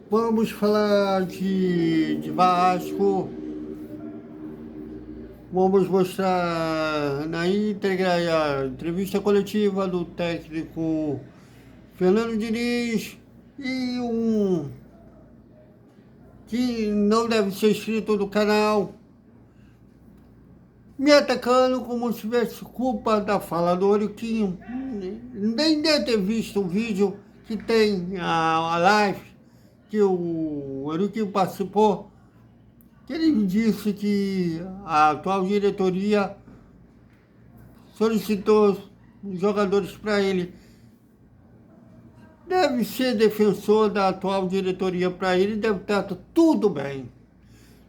Vamos falar de Vasco. Vamos mostrar na íntegra a entrevista coletiva do técnico Fernando Diniz e um que não deve ser inscrito no canal, me atacando como se tivesse culpa da fala do Euriquinho. Nem deve ter visto o vídeo que tem a live que o Euriquinho participou, que ele disse que a atual diretoria solicitou os jogadores para ele. Deve ser defensor da atual diretoria para ele, deve estar tudo bem.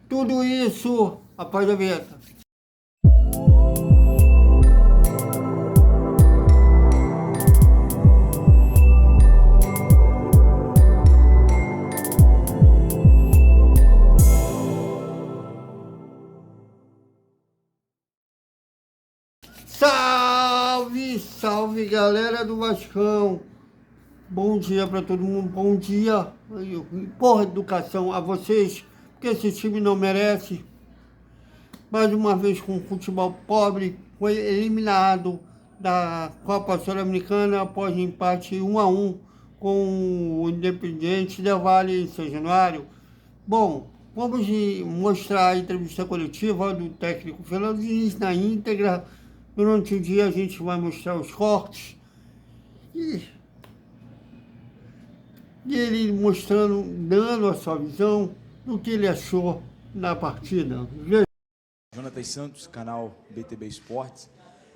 Tudo isso após a vinheta. Salve, salve galera do Vascão. Bom dia para todo mundo, bom dia. Porra, educação a vocês, porque esse time não merece. Mais uma vez com futebol pobre, foi eliminado da Copa Sul-Americana após empate 1-1 com o Independiente Del Valle em São Januário. Bom, vamos mostrar a entrevista coletiva do técnico Fernando Diniz na íntegra. Durante o dia a gente vai mostrar os cortes e ele mostrando, dando a sua visão do que ele achou na partida. Jonatas Santos, canal BTB Esportes,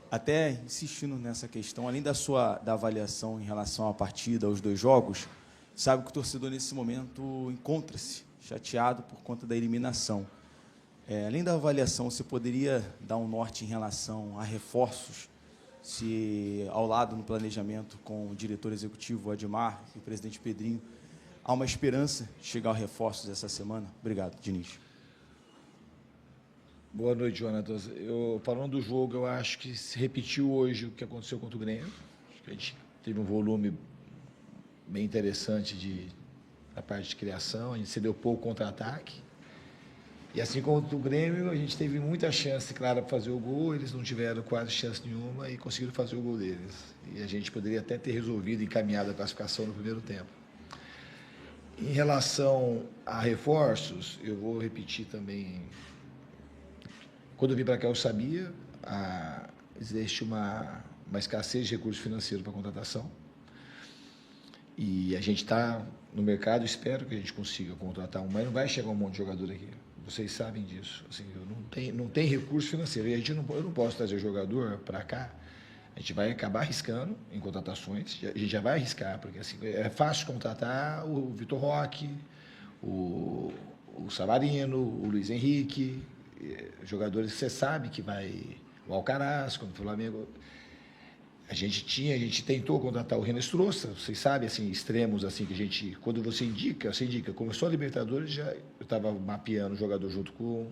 até insistindo nessa questão, além da avaliação em relação à partida, aos dois jogos, sabe que o torcedor nesse momento encontra-se chateado por conta da eliminação. Além da avaliação, você poderia dar um norte em relação a reforços, se ao lado no planejamento com o diretor executivo Admar e o presidente Pedrinho, há uma esperança de chegar a reforços essa semana? Obrigado, Diniz. Boa noite, Jonatas. Falando do jogo, eu acho que se repetiu hoje o que aconteceu contra o Grêmio. Acho que a gente teve um volume bem interessante da parte de criação, a gente cedeu pouco contra-ataque. E assim como o Grêmio, a gente teve muita chance, claro, para fazer o gol, eles não tiveram quase chance nenhuma e conseguiram fazer o gol deles. E a gente poderia até ter resolvido e encaminhado a classificação no primeiro tempo. Em relação a reforços, eu vou repetir também. Quando eu vim para cá, eu sabia, existe uma escassez de recursos financeiros para contratação. E a gente está no mercado, espero que a gente consiga contratar mas não vai chegar um monte de jogador aqui. Vocês sabem disso. Assim, não tem recurso financeiro. E eu não posso trazer jogador para cá. A gente vai acabar arriscando em contratações. A gente já vai arriscar, porque assim, é fácil contratar o Vitor Roque, o Savarino, o Luiz Henrique, jogadores que você sabe que vai... O Alcaraz, quando o Flamengo... A gente tentou contratar o Renan Strossa, vocês sabem, assim, extremos, assim, que a gente... Quando você indica, começou a Libertadores, eu estava mapeando o jogador junto com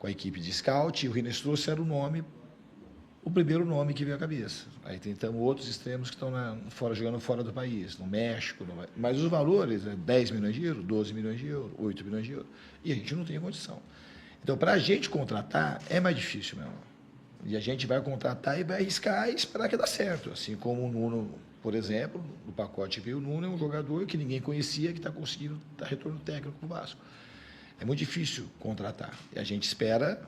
a equipe de scout, e o Renan Strossa era o primeiro nome que veio à cabeça. Aí tentamos outros extremos que estão jogando fora do país, no México, mas os valores, 10 milhões de euros, 12 milhões de euros, 8 milhões de euros, e a gente não tem condição. Então, para a gente contratar, é mais difícil mesmo. E a gente vai contratar e vai arriscar e esperar que dá certo. Assim como o Nuno, por exemplo, no pacote veio o Nuno, é um jogador que ninguém conhecia, que está conseguindo dar retorno técnico para o Vasco. É muito difícil contratar. E a gente espera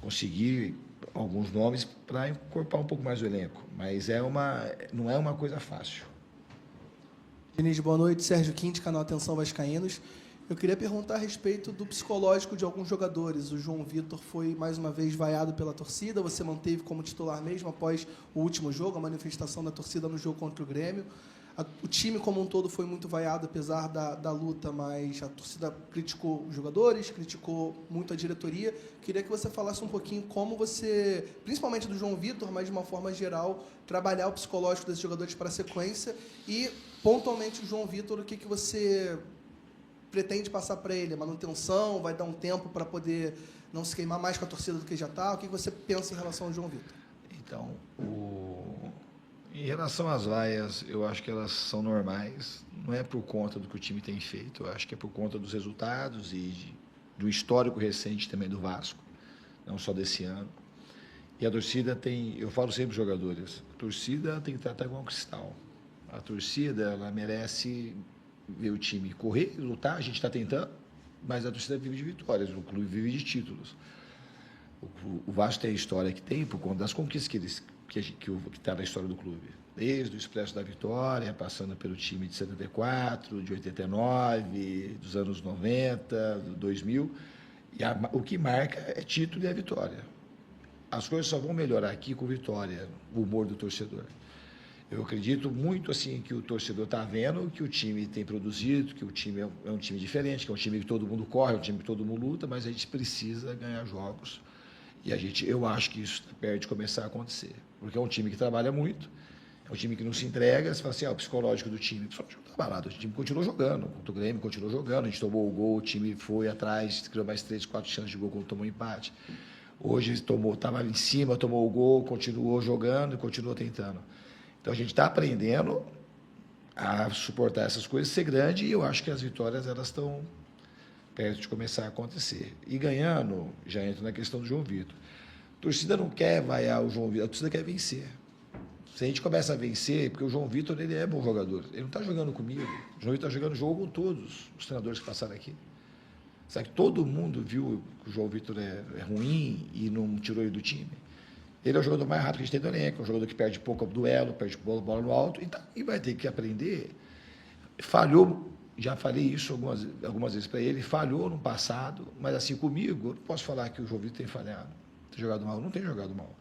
conseguir alguns nomes para encorpar um pouco mais o elenco. Mas não é uma coisa fácil. Diniz, boa noite. Sérgio Quinte, canal Atenção Vascaínos. Eu queria perguntar a respeito do psicológico de alguns jogadores. O João Vitor foi, mais uma vez, vaiado pela torcida. Você manteve como titular mesmo após o último jogo, a manifestação da torcida no jogo contra o Grêmio. O time como um todo foi muito vaiado, apesar da luta, mas a torcida criticou os jogadores, criticou muito a diretoria. Queria que você falasse um pouquinho como você, principalmente do João Vitor, mas de uma forma geral, trabalhar o psicológico desses jogadores para a sequência e, pontualmente, o João Vitor, o que você pretende passar para ele? A manutenção? Vai dar um tempo para poder não se queimar mais com a torcida do que já está? O que você pensa em relação ao João Vitor? Então, Em relação às vaias, eu acho que elas são normais. Não é por conta do que o time tem feito, eu acho que é por conta dos resultados e do histórico recente também do Vasco, não só desse ano. E a torcida tem, eu falo sempre para os jogadores, a torcida tem que tratar igual um cristal. A torcida, ela merece ver o time correr, lutar, a gente está tentando, mas a torcida vive de vitórias, o clube vive de títulos. O Vasco tem a história que tem por conta das conquistas que está na história do clube. Desde o Expresso da Vitória, passando pelo time de 74, de 89, dos anos 90, 2000. E o que marca é título e a vitória. As coisas só vão melhorar aqui com vitória, o humor do torcedor. Eu acredito muito assim que o torcedor está vendo que o time tem produzido, que o time é um time diferente, que é um time que todo mundo corre, é um time que todo mundo luta, mas a gente precisa ganhar jogos. E eu acho que isso está perto de começar a acontecer. Porque é um time que trabalha muito, é um time que não se entrega. Você fala assim, o psicológico do time, o psicológico não está abalado, o time continuou jogando, contra o Grêmio continuou jogando, a gente tomou o gol, o time foi atrás, criou mais 3, 4 chances de gol quando tomou empate. Hoje estava em cima, tomou o gol, continuou jogando e continuou tentando. Então a gente está aprendendo a suportar essas coisas, ser grande, e eu acho que as vitórias elas estão perto de começar a acontecer. E ganhando, já entra na questão do João Vitor. A torcida não quer vaiar o João Vitor, a torcida quer vencer. Se a gente começa a vencer, porque o João Vitor ele é bom jogador, ele não está jogando comigo, o João Vitor está jogando jogo com todos os treinadores que passaram aqui. Sabe que todo mundo viu que o João Vitor é ruim e não tirou ele do time? Ele é o jogador mais rápido que a gente tem do elenco, é um jogador que perde pouco duelo, perde bola no alto, e vai ter que aprender. Falhou, já falei isso algumas vezes para ele, falhou no passado, mas assim, comigo, eu não posso falar que o João Vitor tem falhado, tem jogado mal, não tem jogado mal.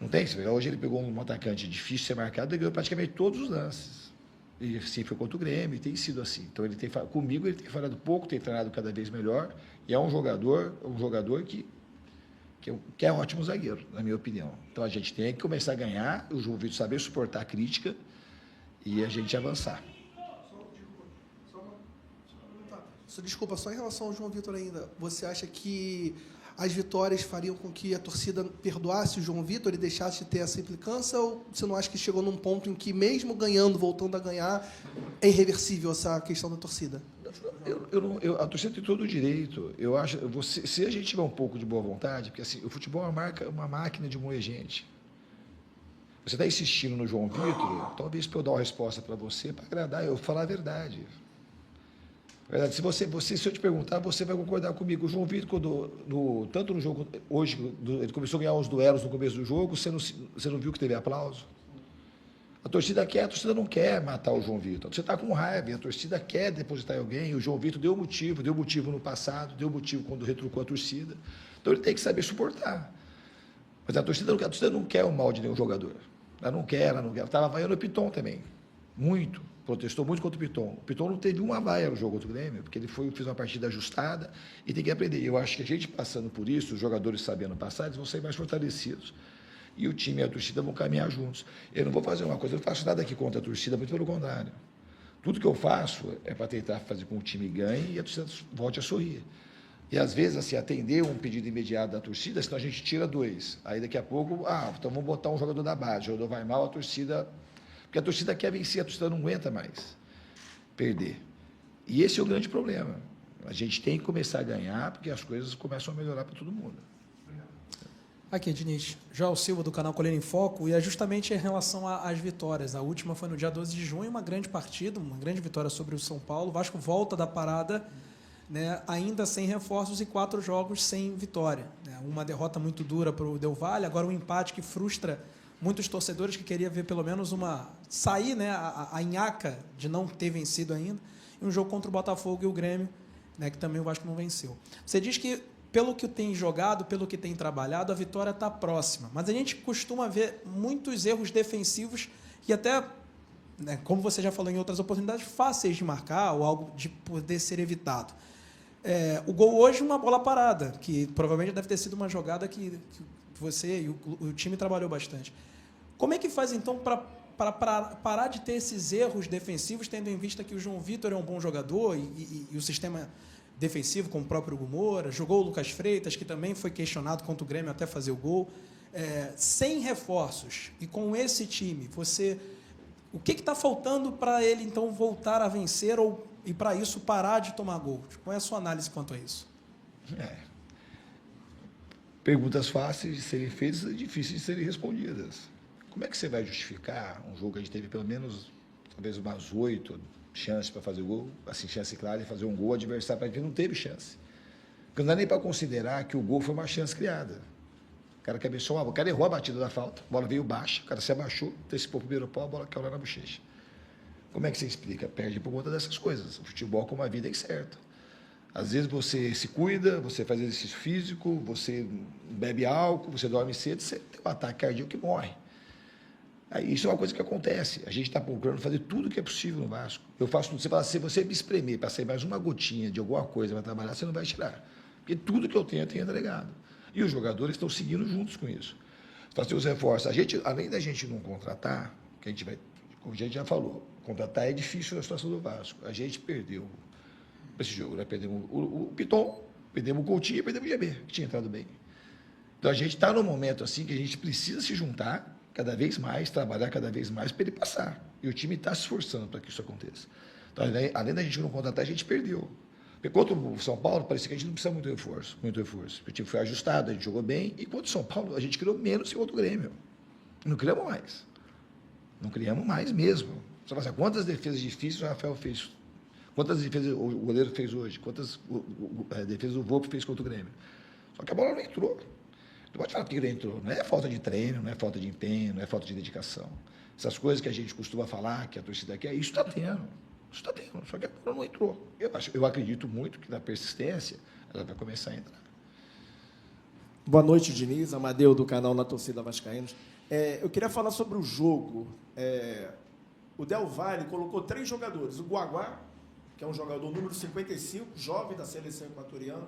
Não tem, hoje ele pegou um atacante difícil de ser marcado, ele ganhou praticamente todos os lances. E assim foi contra o Grêmio, e tem sido assim. Então, comigo ele tem falhado pouco, tem treinado cada vez melhor, e é um jogador que é um ótimo zagueiro, na minha opinião. Então, a gente tem que começar a ganhar, o João Vitor saber suportar a crítica e a gente avançar. Desculpa, só em relação ao João Vitor ainda, você acha que as vitórias fariam com que a torcida perdoasse o João Vitor e deixasse de ter essa implicância, ou você não acha que chegou num ponto em que, mesmo ganhando, voltando a ganhar, é irreversível essa questão da torcida? A torcida tem todo o direito. Eu acho, se a gente tiver um pouco de boa vontade, porque assim, o futebol é uma máquina de moer gente. Você está insistindo no João Vitor, talvez para eu dar uma resposta para você, para agradar, eu falar a verdade. Se eu te perguntar, você vai concordar comigo. O João Vitor, tanto no jogo hoje, ele começou a ganhar uns duelos no começo do jogo, você não viu que teve aplauso? A torcida não quer matar o João Vitor. Você está com raiva, a torcida quer depositar em alguém. O João Vitor deu motivo no passado, deu motivo quando retrucou a torcida. Então ele tem que saber suportar. Mas a torcida não quer o mal de nenhum jogador. Ela não quer. Estava vaiando o Piton também. Muito. Protestou muito contra o Piton. O Piton não teve uma vaia no jogo contra o Grêmio, porque ele fez uma partida ajustada e tem que aprender. Eu acho que a gente passando por isso, os jogadores sabendo passar, eles vão ser mais fortalecidos. E o time e a torcida vão caminhar juntos. Eu não vou fazer uma coisa, eu não faço nada aqui contra a torcida, muito pelo contrário. Tudo que eu faço é para tentar fazer com que o time ganhe e a torcida volte a sorrir. E às vezes, assim, atender um pedido imediato da torcida, senão a gente tira 2. Aí daqui a pouco, então vamos botar um jogador da base, o jogador vai mal, a torcida... Porque a torcida quer vencer, a torcida não aguenta mais perder. E esse é o grande problema. A gente tem que começar a ganhar, porque as coisas começam a melhorar para todo mundo. Aqui, Diniz, João Silva, do canal Colina em Foco, e é justamente em relação às vitórias. A última foi no dia 12 de junho, uma grande partida, uma grande vitória sobre o São Paulo. O Vasco volta da parada, né, ainda sem reforços e 4 jogos sem vitória. Né? Uma derrota muito dura para o Del Valle, agora um empate que frustra muitos torcedores que queriam ver pelo menos sair, né, a nhaca de não ter vencido ainda, e um jogo contra o Botafogo e o Grêmio, né, que também o Vasco não venceu. Você diz que, pelo que tem jogado, pelo que tem trabalhado, a vitória está próxima, mas a gente costuma ver muitos erros defensivos e até, né, como você já falou em outras oportunidades, fáceis de marcar ou algo de poder ser evitado. O gol hoje, uma bola parada, que provavelmente deve ter sido uma jogada que você e o time trabalhou bastante. Como é que faz, então, para parar de ter esses erros defensivos, tendo em vista que o João Vitor é um bom jogador e o sistema defensivo, como o próprio Hugo Moura, jogou o Lucas Freitas, que também foi questionado contra o Grêmio até fazer o gol. sem reforços e com esse time, o que está faltando para ele, então, voltar a vencer e, para isso, parar de tomar gol? Qual é a sua análise quanto a isso? Perguntas fáceis de serem feitas e difíceis de serem respondidas. Como é que você vai justificar um jogo que a gente teve pelo menos, talvez, umas 8 chances para fazer gol, assim, chance clara de fazer um gol, o adversário para não teve chance. Porque não dá nem para considerar que o gol foi uma chance criada. O cara cabeçou, o cara errou a batida da falta, a bola veio baixa, o cara se abaixou, antecipou o primeiro pau, a bola caiu lá na bochecha. Como é que você explica? Perde por conta dessas coisas. O futebol, como a vida, é incerto. Às vezes você se cuida, você faz exercício físico, você bebe álcool, você dorme cedo, você tem um ataque cardíaco que morre. Aí, isso é uma coisa que acontece. A gente está procurando fazer tudo o que é possível no Vasco. Eu faço tudo. Você fala, se você me espremer para sair mais uma gotinha de alguma coisa para trabalhar, você não vai tirar. Porque tudo que eu tenho entregado. E os jogadores estão seguindo juntos com isso. Fazer os reforços. A gente, além da gente não contratar, que a gente vai, como a gente já falou, contratar é difícil na situação do Vasco. A gente perdeu esse jogo, né? Perdemos o Piton, perdemos o Coutinho e perdemos o GB, que tinha entrado bem. Então a gente está num momento assim que a gente precisa se juntar cada vez mais, trabalhar cada vez mais para ele passar. E o time está se esforçando para que isso aconteça. Então, além da gente não contratar, a gente perdeu. Porque contra o São Paulo, parecia que a gente não precisa muito reforço. O time foi ajustado, a gente jogou bem. E contra o São Paulo, a gente criou menos que o outro Grêmio. Não criamos mais. Não criamos mais mesmo. Você fala assim, quantas defesas difíceis o Rafael fez? Quantas defesas o goleiro fez hoje? Quantas defesas o Volpe fez contra o Grêmio? Só que a bola não entrou. Não pode falar que ele entrou. Não é falta de treino, não é falta de empenho, não é falta de dedicação. Essas coisas que a gente costuma falar, que a torcida quer, isso está tendo. Isso está tendo. Só que a bola não entrou. Eu acredito muito que na persistência ela vai começar a entrar. Boa noite, Diniz. Amadeu, do canal Na Torcida Vascaínos. Eu queria falar sobre o jogo. O Del Valle colocou 3 jogadores. O Guaguá, que é um jogador número 55, jovem da seleção equatoriana.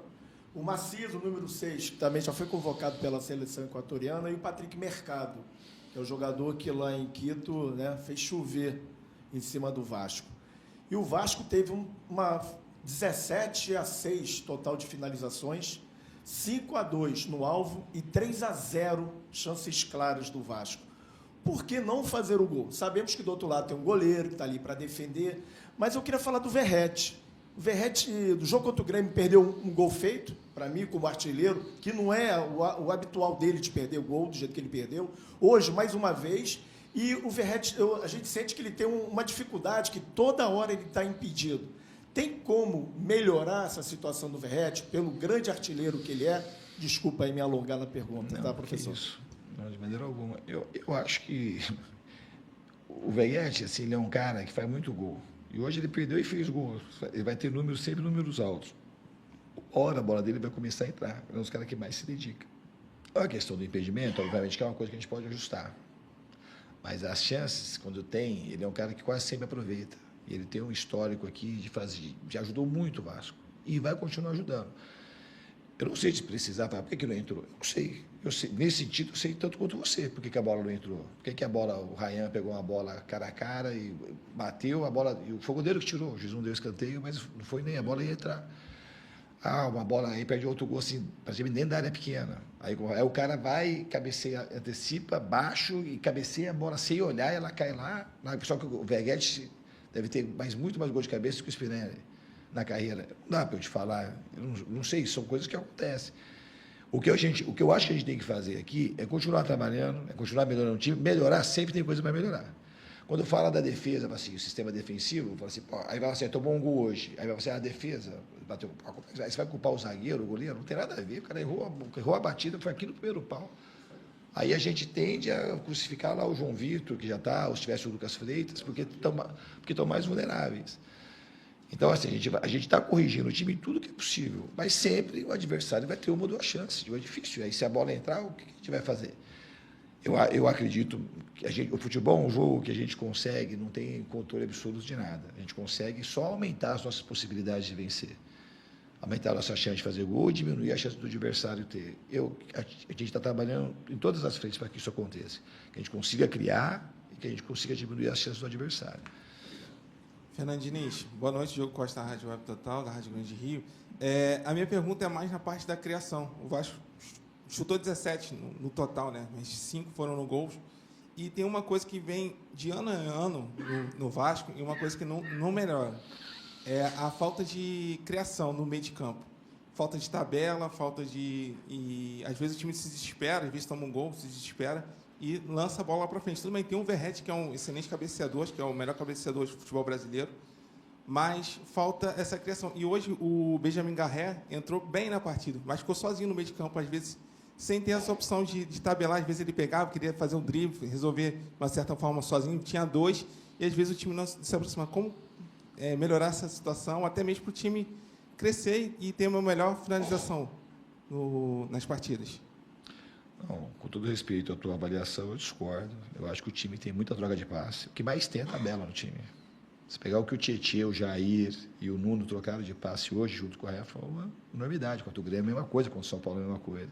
O Macizo, número 6, que também já foi convocado pela seleção equatoriana. E o Patrick Mercado, que é o jogador que lá em Quito, né, fez chover em cima do Vasco. E o Vasco teve uma 17-6 total de finalizações, 5-2 no alvo e 3-0 chances claras do Vasco. Por que não fazer o gol? Sabemos que do outro lado tem um goleiro que está ali para defender, mas eu queria falar do Verratti. O Verratti, do jogo contra o Grêmio, perdeu um gol feito, para mim, como artilheiro, que não é o habitual dele de perder o gol, do jeito que ele perdeu. Hoje, mais uma vez, e o Verratti, a gente sente que ele tem uma dificuldade, que toda hora ele está impedido. Tem como melhorar essa situação do Verratti, pelo grande artilheiro que ele é? Desculpa aí me alongar na pergunta, Não, tá, professor? Isso. Não, de maneira alguma. Eu acho que o Verratti, assim, ele é um cara que faz muito gol. E hoje ele perdeu e fez gol. Ele vai ter sempre números altos. Ora, a bola dele vai começar a entrar. É um dos caras que mais se dedica. A questão do impedimento, obviamente, que é uma coisa que a gente pode ajustar. Mas as chances, quando tem, ele é um cara que quase sempre aproveita. E ele tem um histórico aqui de fazer, já ajudou muito o Vasco. E vai continuar ajudando. Eu não sei se precisar, por que não entrou? Eu não sei. Nesse sentido, eu sei tanto quanto você. Por que a bola não entrou? Por que a bola, o Ryan pegou uma bola cara a cara e bateu a bola, e foi o goleiro que tirou. O juiz não deu escanteio, mas não foi nem a bola ia entrar. Uma bola aí perde outro gol assim, praticamente dentro da área pequena. Aí o cara vai, cabeceia, antecipa, baixo e cabeceia a bola sem olhar, ela cai lá. Só que o Verratti deve ter muito mais gol de cabeça que o Spinelli na carreira. Não dá para eu te falar, eu não sei, são coisas que acontecem. O que eu acho que a gente tem que fazer aqui é continuar trabalhando, é continuar melhorando o time. Melhorar, sempre tem coisa para melhorar. Quando fala da defesa, assim, o sistema defensivo, fala assim, aí vai assim, tomou um gol hoje, aí vai assim, a defesa, bateu, aí você vai culpar o zagueiro, o goleiro, não tem nada a ver, o cara errou a batida, foi aqui no primeiro pau. Aí a gente tende a crucificar lá o João Vitor, que já está, ou se tivesse o Lucas Freitas, porque estão mais vulneráveis. Então, assim, a gente está corrigindo o time em tudo que é possível, mas sempre o adversário vai ter uma ou duas chances, é difícil. Aí, se a bola entrar, o que a gente vai fazer? Eu acredito que o futebol é um jogo que a gente consegue, não tem controle absoluto de nada. A gente consegue só aumentar as nossas possibilidades de vencer. Aumentar a nossa chance de fazer gol e diminuir a chance do adversário ter. A gente está trabalhando em todas as frentes para que isso aconteça. Que a gente consiga criar e que a gente consiga diminuir as chances do adversário. Fernando Diniz, boa noite, Diogo Costa, da Rádio Web Total, da Rádio Grande Rio. A minha pergunta é mais na parte da criação. O Vasco chutou 17 no total, né? Mas 5 foram no gol. E tem uma coisa que vem de ano em ano no Vasco e uma coisa que não melhora. É a falta de criação no meio de campo. Falta de tabela, falta de... E às vezes o time se desespera, às vezes toma um gol, se desespera e lança a bola lá para frente. Tudo bem, tem um Verratti, que é um excelente cabeceador, acho que é o melhor cabeceador de futebol brasileiro, mas falta essa criação. E hoje o Benjamin Garré entrou bem na partida, mas ficou sozinho no meio de campo, às vezes, sem ter essa opção de tabelar. Às vezes ele pegava, queria fazer um drible, resolver de uma certa forma sozinho, tinha 2, e às vezes o time não se aproximava. Como melhorar essa situação, até mesmo para o time crescer e ter uma melhor finalização nas partidas? Não, com todo respeito à tua avaliação, eu discordo. Eu acho que o time tem muita troca de passe. O que mais tem é a tabela no time. Se pegar o que o Tietê, o Jair e o Nuno trocaram de passe hoje, junto com a Rafa, foi uma enormidade. Contra o Grêmio, a mesma coisa. Contra o São Paulo, a mesma coisa.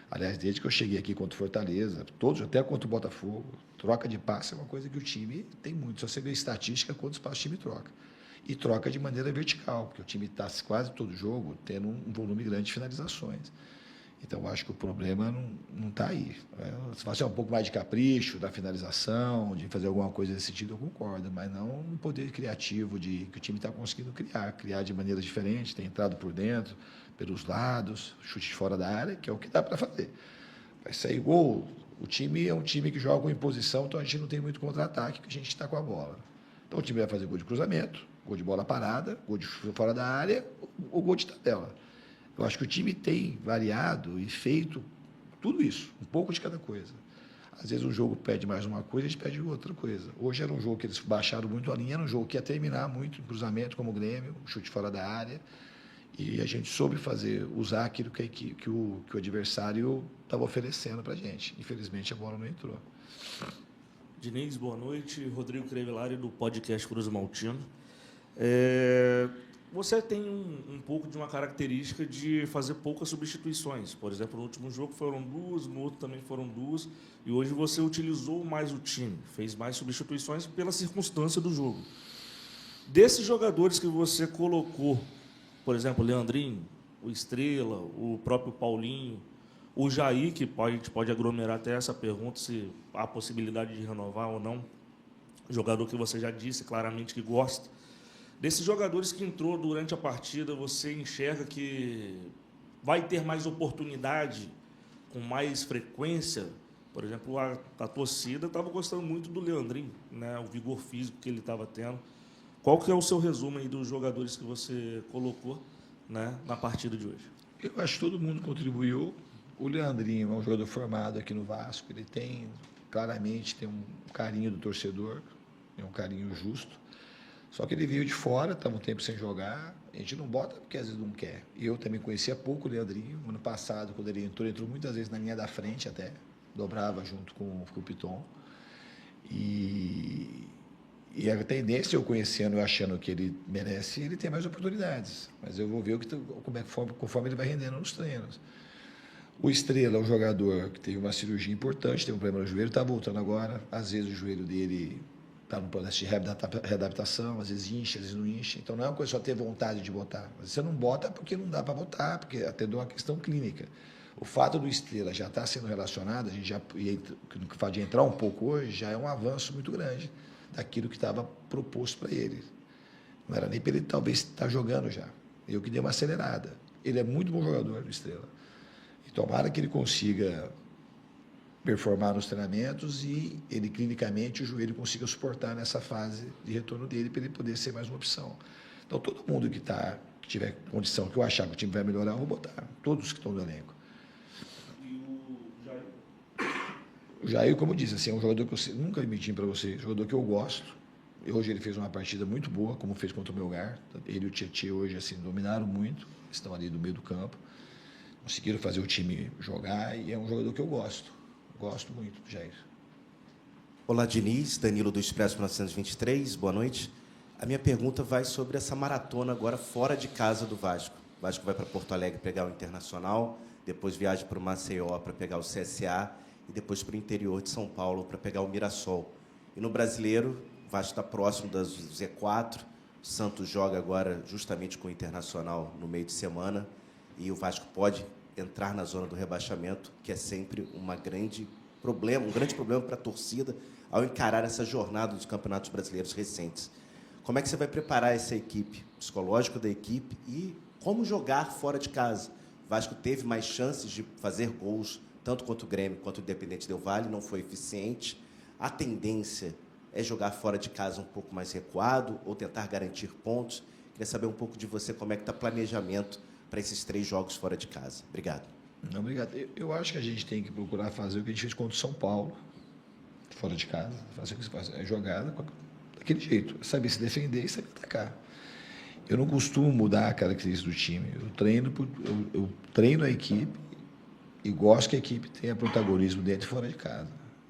Aliás, desde que eu cheguei aqui contra o Fortaleza, todos, até contra o Botafogo, troca de passe é uma coisa que o time tem muito. Se você ver estatística, quantos passes o time troca. E troca de maneira vertical, porque o time está quase todo jogo tendo um volume grande de finalizações. Então, eu acho que o problema não está aí. Se você é um pouco mais de capricho, da finalização, de fazer alguma coisa nesse sentido, eu concordo, mas não um poder criativo de que o time está conseguindo criar de maneira diferente, tem entrado por dentro, pelos lados, chute de fora da área, que é o que dá para fazer. Vai sair gol. O time é um time que joga em posição, então a gente não tem muito contra-ataque, porque a gente está com a bola. Então, o time vai fazer gol de cruzamento, gol de bola parada, gol de chute fora da área, ou gol de tabela. Eu acho que o time tem variado e feito tudo isso, um pouco de cada coisa. Às vezes um jogo pede mais uma coisa, a gente pede outra coisa. Hoje era um jogo que eles baixaram muito a linha, era um jogo que ia terminar muito em cruzamento, como o Grêmio, chute fora da área, e a gente soube usar aquilo que o adversário estava oferecendo para a gente. Infelizmente, a bola não entrou. Diniz, boa noite. Rodrigo Crevelari, do podcast Cruz Maltino. Você tem um pouco de uma característica de fazer poucas substituições. Por exemplo, no último jogo foram 2, no outro também foram 2, e hoje você utilizou mais o time, fez mais substituições pela circunstância do jogo. Desses jogadores que você colocou, por exemplo, o Leandrinho, o Estrela, o próprio Paulinho, o Jair, que a gente pode aglomerar até essa pergunta, se há possibilidade de renovar ou não, jogador que você já disse claramente que gosta. Desses jogadores que entrou durante a partida, você enxerga que vai ter mais oportunidade, com mais frequência? Por exemplo, a torcida estava gostando muito do Leandrinho, né? O vigor físico que ele estava tendo. Qual que é o seu resumo aí dos jogadores que você colocou, né, na partida de hoje? Eu acho que todo mundo contribuiu. O Leandrinho é um jogador formado aqui no Vasco, ele claramente tem um carinho do torcedor, é um carinho justo. Só que ele veio de fora, estava um tempo sem jogar, a gente não bota porque às vezes não quer. Eu também conhecia pouco o Leandrinho, ano passado, quando ele entrou muitas vezes na linha da frente até, dobrava junto com o Piton. E a tendência, eu conhecendo e achando que ele merece, ele tem mais oportunidades. Mas eu vou ver conforme ele vai rendendo nos treinos. O Estrela é um jogador que teve uma cirurgia importante, teve um problema no joelho, está voltando agora. Às vezes o joelho dele está no processo de readaptação, às vezes incha, às vezes não incha. Então não é uma coisa só ter vontade de botar. Você não bota porque não dá para botar, porque até uma questão clínica. O fato do Estrela já estar sendo relacionado, a gente já, no que faz de entrar um pouco hoje, já é um avanço muito grande daquilo que estava proposto para ele. Não era nem para ele talvez estar jogando já. Eu que dei uma acelerada. Ele é muito bom jogador, do Estrela. E tomara que ele consiga performar nos treinamentos e ele, clinicamente, o joelho consiga suportar nessa fase de retorno dele para ele poder ser mais uma opção. Então, todo mundo que tiver condição, que eu achar que o time vai melhorar, eu vou botar. Todos que estão no elenco. E o Jair? O Jair, como eu disse, assim, é um jogador que eu nunca menti para você, um jogador que eu gosto. Hoje ele fez uma partida muito boa, como fez contra o Melgar. Ele e o Tietê hoje assim, dominaram muito, estão ali no meio do campo. Conseguiram fazer o time jogar e é um jogador que eu gosto. Gosto muito do Jair. Olá, Diniz, Danilo do Expresso 1923, boa noite. A minha pergunta vai sobre essa maratona agora fora de casa do Vasco. O Vasco vai para Porto Alegre pegar o Internacional, depois viaja para o Maceió para pegar o CSA e depois para o interior de São Paulo para pegar o Mirassol. E no Brasileiro, o Vasco está próximo das Z4, o Santos joga agora justamente com o Internacional no meio de semana e o Vasco pode entrar na zona do rebaixamento, que é sempre um grande problema para a torcida ao encarar essa jornada dos campeonatos brasileiros recentes. Como é que você vai preparar essa equipe, psicológico da equipe, e como jogar fora de casa? O Vasco teve mais chances de fazer gols, tanto contra o Grêmio quanto o Independente Del Valle, não foi eficiente. A tendência é jogar fora de casa um pouco mais recuado ou tentar garantir pontos. Queria saber um pouco de você, como é que está o planejamento para esses 3 jogos fora de casa. Obrigado. Não, obrigado. Eu acho que a gente tem que procurar fazer o que a gente fez contra o São Paulo, fora de casa, fazer o que se faz, é jogada daquele jeito, saber se defender e saber atacar. Eu não costumo mudar a característica do time. Eu treino a equipe e gosto que a equipe tenha protagonismo dentro e fora de casa.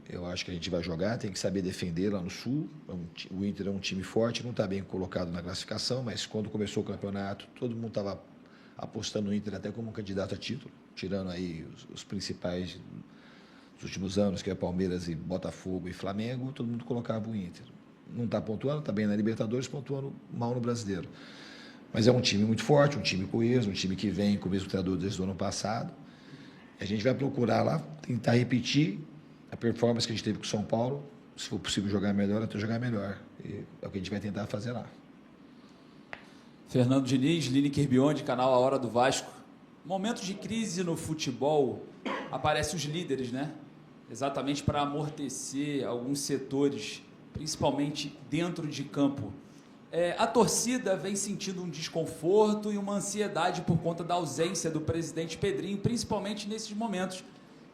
Eu acho que a gente vai jogar, tem que saber defender lá no Sul. O Inter é um time forte, não está bem colocado na classificação, mas quando começou o campeonato, todo mundo estava apostando no Inter até como candidato a título, tirando aí os principais dos últimos anos, que é Palmeiras e Botafogo e Flamengo, todo mundo colocava o Inter. Não está pontuando, está bem na Libertadores, pontuando mal no Brasileiro. Mas é um time muito forte, um time coeso, um time que vem com o mesmo treinador desde o ano passado. A gente vai procurar lá, tentar repetir a performance que a gente teve com o São Paulo. Se for possível jogar melhor, até jogar melhor. E é o que a gente vai tentar fazer lá. Fernando Diniz, Lineker Beyond, canal A Hora do Vasco. Momentos de crise no futebol, aparecem os líderes, né? Exatamente para amortecer alguns setores, principalmente dentro de campo. A torcida vem sentindo um desconforto e uma ansiedade por conta da ausência do presidente Pedrinho, principalmente nesses momentos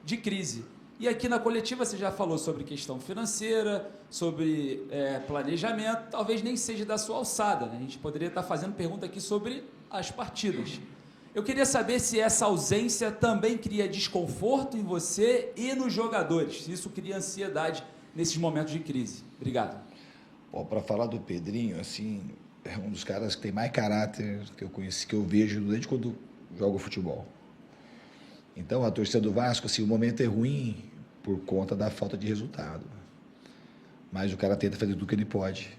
de crise. E aqui na coletiva você já falou sobre questão financeira, sobre planejamento, talvez nem seja da sua alçada, né? A gente poderia estar fazendo pergunta aqui sobre as partidas. Eu queria saber se essa ausência também cria desconforto em você e nos jogadores, se isso cria ansiedade nesses momentos de crise. Obrigado. Para falar do Pedrinho, assim, é um dos caras que tem mais caráter que eu conheci, que eu vejo desde quando jogo futebol. Então, a torcida do Vasco, assim, o momento é ruim por conta da falta de resultado. Mas o cara tenta fazer tudo que ele pode.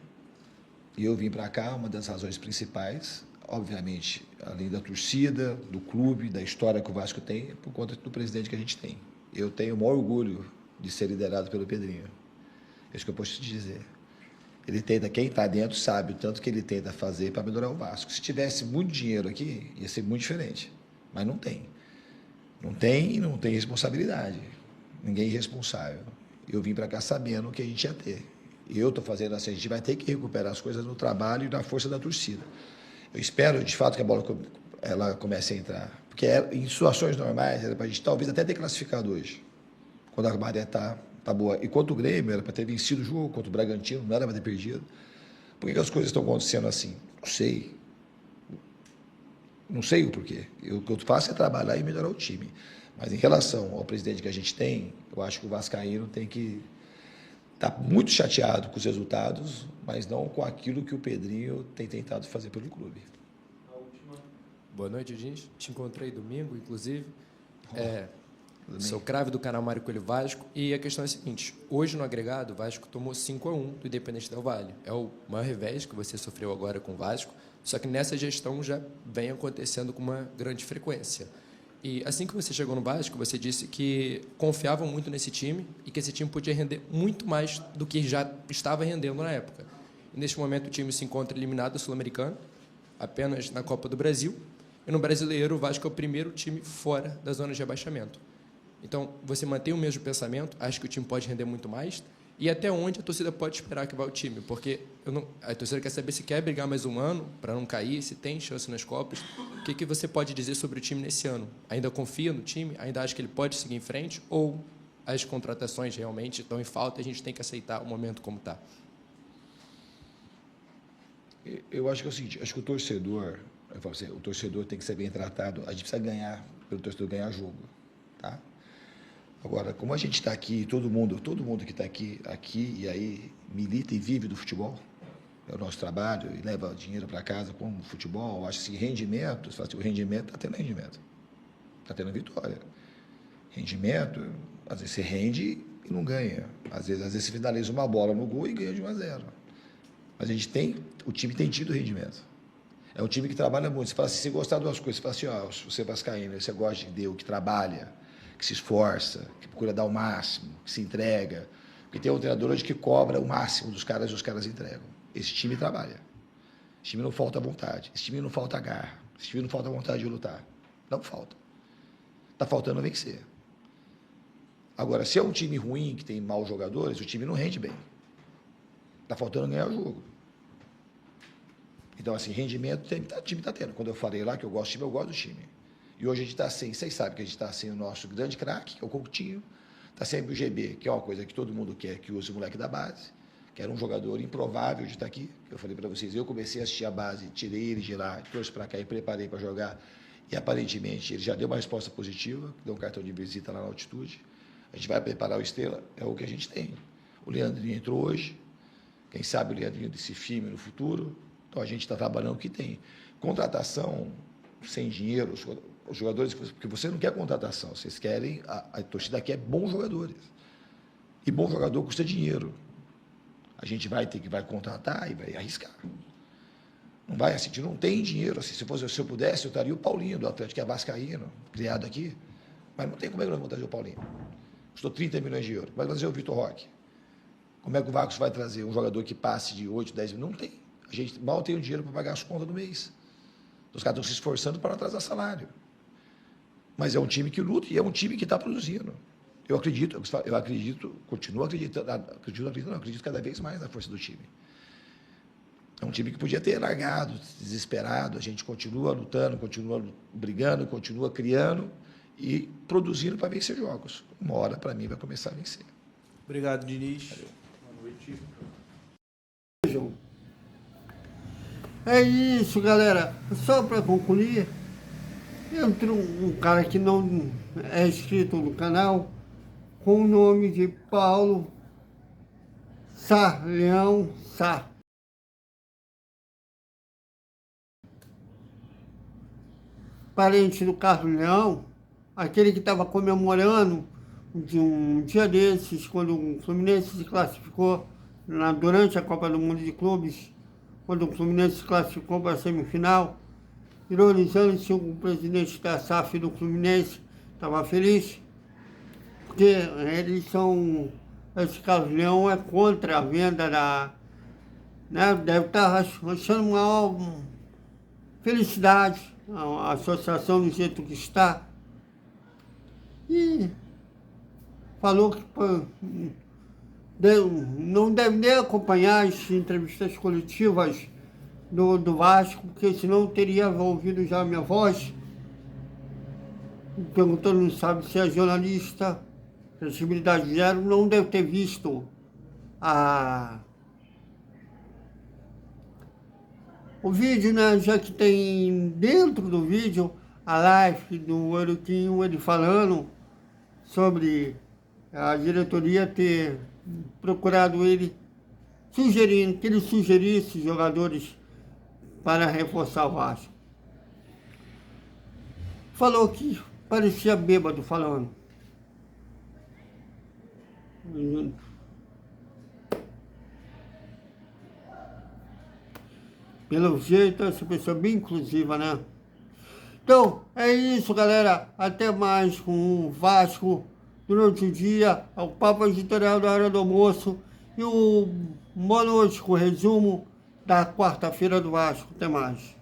E eu vim para cá, uma das razões principais, obviamente, além da torcida, do clube, da história que o Vasco tem, é por conta do presidente que a gente tem. Eu tenho o maior orgulho de ser liderado pelo Pedrinho. É isso que eu posso te dizer. Ele tenta, quem está dentro sabe o tanto que ele tenta fazer para melhorar o Vasco. Se tivesse muito dinheiro aqui, ia ser muito diferente. Mas não tem. Não tem e não tem responsabilidade. Ninguém é irresponsável. Eu vim para cá sabendo que a gente ia ter. E eu estou fazendo assim, a gente vai ter que recuperar as coisas no trabalho e na força da torcida. Eu espero, de fato, que a bola ela comece a entrar. Porque em situações normais, era para a gente talvez até ter classificado hoje. Quando a maré está boa. E contra o Grêmio, era para ter vencido o jogo, contra o Bragantino, não era para ter perdido. Por que as coisas estão acontecendo assim? Não sei. Não sei o porquê. O que eu faço é trabalhar e melhorar o time. Mas em relação ao presidente que a gente tem, eu acho que o vascaíno tem que estar muito chateado com os resultados, mas não com aquilo que o Pedrinho tem tentado fazer pelo clube. Boa noite, Diniz. Te encontrei domingo, inclusive. Sou crave do canal Mário Coelho Vasco. E a questão é a seguinte: hoje no agregado, o Vasco tomou 5-1 do Independente Del Valle. É o maior revés que você sofreu agora com o Vasco, só que nessa gestão já vem acontecendo com uma grande frequência. E assim que você chegou no Vasco, você disse que confiavam muito nesse time e que esse time podia render muito mais do que já estava rendendo na época. E neste momento o time se encontra eliminado da Sul-Americana, apenas na Copa do Brasil, e no Brasileiro o Vasco é o primeiro time fora da zona de rebaixamento. Então, você mantém o mesmo pensamento, acha que o time pode render muito mais, e até onde a torcida pode esperar que vá o time? Porque a torcida quer saber se quer brigar mais um ano para não cair, se tem chance nas Copas. O que você pode dizer sobre o time nesse ano? Ainda confia no time? Ainda acha que ele pode seguir em frente? Ou as contratações realmente estão em falta e a gente tem que aceitar o momento como está? Eu acho que é o seguinte, acho que o torcedor tem que ser bem tratado, a gente precisa ganhar, pelo torcedor ganhar jogo, tá? Agora, como a gente está aqui, todo mundo que está aqui e aí milita e vive do futebol, é o nosso trabalho, e leva dinheiro para casa com o futebol, acho que rendimento, o rendimento está tendo rendimento, está tendo vitória. Rendimento, às vezes você rende e não ganha, às vezes você finaliza uma bola no gol e ganha de 1-0. Mas o time tem tido rendimento. É um time que trabalha muito. Você fala assim, se gostar de umas coisas, você fala assim, ó, você é vascaíno, você gosta de Deus, que trabalha, que se esforça, que procura dar o máximo, que se entrega. Porque tem um treinador hoje que cobra o máximo dos caras e os caras entregam. Esse time trabalha. Esse time não falta vontade. Esse time não falta garra. Esse time não falta vontade de lutar. Não falta. Está faltando vencer. Agora, se é um time ruim, que tem maus jogadores, o time não rende bem. Está faltando ganhar o jogo. Então, assim, rendimento o time está tendo. Quando eu falei lá que eu gosto do time, eu gosto do time. E hoje a gente está sem, vocês sabem que a gente está sem o nosso grande craque, que é o Coutinho, está sempre o GB, que é uma coisa que todo mundo quer, que use o moleque da base, que era um jogador improvável de estar aqui, que eu falei para vocês, eu comecei a assistir a base, tirei ele de lá, trouxe para cá e preparei para jogar, e aparentemente ele já deu uma resposta positiva, deu um cartão de visita lá na altitude. A gente vai preparar o Estrela, é o que a gente tem. O Leandrinho entrou hoje, quem sabe o Leandrinho desse firme no futuro. Então, a gente está trabalhando o que tem. Contratação sem dinheiro, os jogadores, porque você não quer contratação, vocês querem, a torcida quer bons jogadores. E bom jogador custa dinheiro. A gente vai contratar e vai arriscar. Não vai assim, a gente não tem dinheiro. Assim, se eu pudesse, eu estaria o Paulinho, do Atlético, que é vascaíno, criado aqui. Mas não tem como é que nós vamos trazer o Paulinho. Custou 30 milhões de euros. Vai trazer o Vitor Roque. Como é que o Vasco vai trazer um jogador que passe de 8, 10 milhões? Não tem. A gente mal tem o dinheiro para pagar as contas do mês. Os caras estão se esforçando para não atrasar salário. Mas é um time que luta e é um time que está produzindo. Eu acredito, continuo acreditando, acredito cada vez mais na força do time. É um time que podia ter largado, desesperado. A gente continua lutando, continua brigando, continua criando e produzindo para vencer jogos. Uma hora, para mim, vai começar a vencer. Obrigado, Diniz. Boa noite. É isso, galera. Só para concluir, entra um cara que não é inscrito no canal, com o nome de Paulo Sá, Leão Sá. Parente do Carlos Leão, aquele que estava comemorando de um dia desses, quando o Fluminense se classificou durante a Copa do Mundo de Clubes, quando o Fluminense se classificou para a semifinal, ironizando se o presidente da SAF do Fluminense estava feliz, porque eles são, esse Carlos Leão é contra a venda da, né, deve estar achando uma felicidade a associação do jeito que está, e falou que não deve nem acompanhar as entrevistas coletivas do Vasco, porque senão teria ouvido já a minha voz, perguntando, não sabe se é jornalista, credibilidade zero, não deve ter visto o vídeo, né? Já que tem dentro do vídeo a live do Euriquinho, ele falando sobre a diretoria ter procurado ele, sugerindo que ele sugerisse jogadores para reforçar o Vasco. Falou que parecia bêbado falando. Pelo jeito, essa pessoa é bem inclusiva, né? Então, é isso, galera. Até mais com o Vasco durante o dia, o papo editorial da hora do almoço e o boa noite com o resumo da quarta-feira do Vasco. Até mais.